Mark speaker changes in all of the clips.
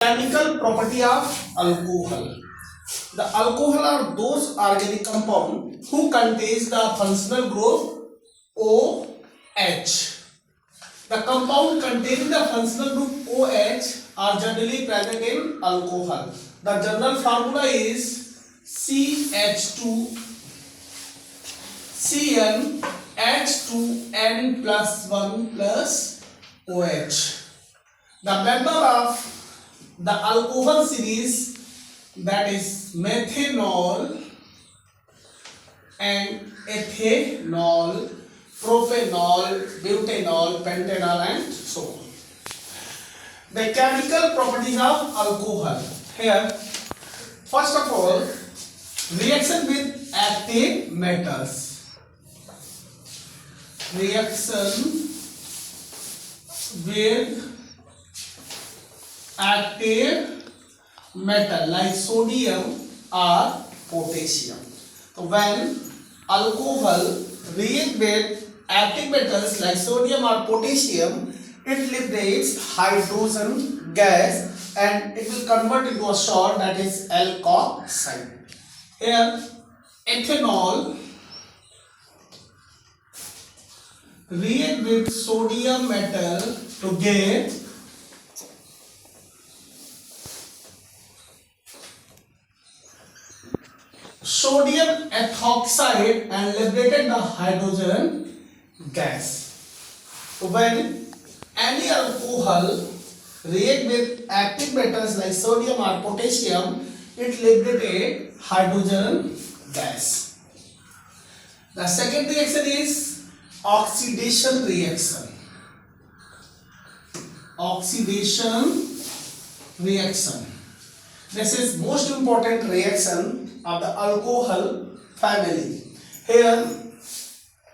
Speaker 1: Chemical property of alcohol. The alcohol are those organic compound who contains the functional group OH. The compound containing the functional group OH are generally present in alcohol. The general formula is CH2 Cn H2n plus 1 plus OH. The member of the alcohol series, that is methanol and ethanol, propanol, butanol, pentanol and so on. The chemical properties of alcohol. Here, first of all, reaction with active metals. Reaction with active metal like sodium or potassium. So when alcohol react with active metals like sodium or potassium, it liberates hydrogen gas and it will convert into a salt, that is alkoxide. Here ethanol react with sodium metal to get sodium ethoxide and liberated the hydrogen gas. So when any alcohol react with active metals like sodium or potassium, it liberated hydrogen gas. The second reaction is oxidation reaction. Oxidation reaction. This is most important reaction of the alcohol family. Here,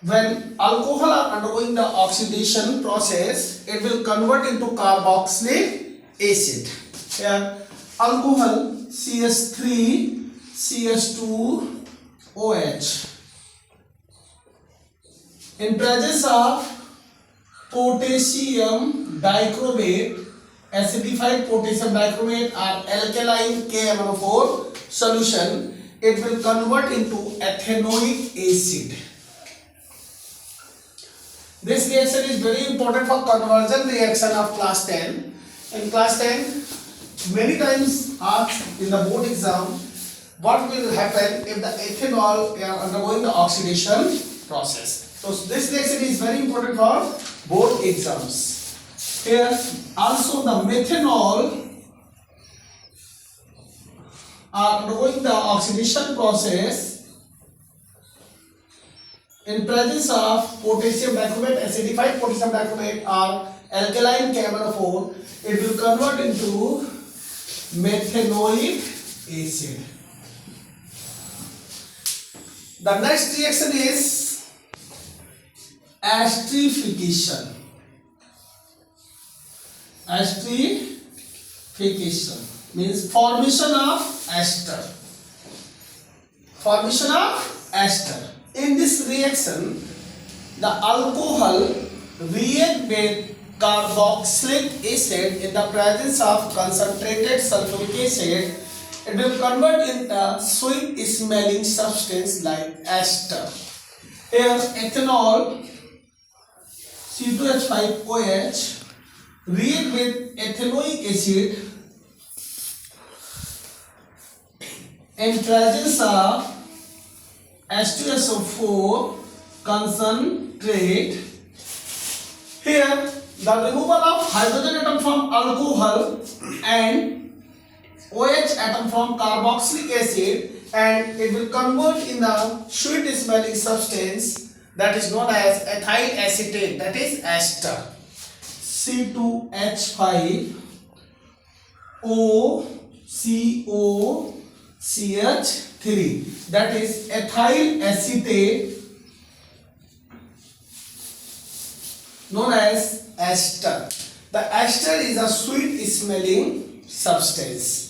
Speaker 1: when alcohol are undergoing the oxidation process, it will convert into carboxylic acid. Here, alcohol CH3, CH2, OH. In presence of potassium dichromate, acidified potassium dichromate or alkaline KMnO4 solution, it will convert into ethanoic acid. This reaction is very important for conversion reaction of class 10. In class 10, many times asked in the board exam, what will happen if the ethanol are undergoing the oxidation process. So this reaction is very important for board exams. Here also the methanol are undergoing the oxidation process in presence of potassium dichromate, acidified potassium dichromate or alkaline KMnO4, it will convert into methanoic acid. The next reaction is esterification. Esterification means formation of ester. Formation of ester. In this reaction, the alcohol react with carboxylic acid in the presence of concentrated sulfuric acid. It will convert into sweet smelling substance like ester. Here ethanol C2H5OH react with ethanoic acid in presence of H2SO4 concentrate. Here the removal of hydrogen atom from alcohol and OH atom from carboxylic acid, and it will convert in the sweet smelling substance that is known as ethyl acetate, that is ester. C2H5OCOCH3, that is ethyl acetate known as ester. The ester is a sweet smelling substance.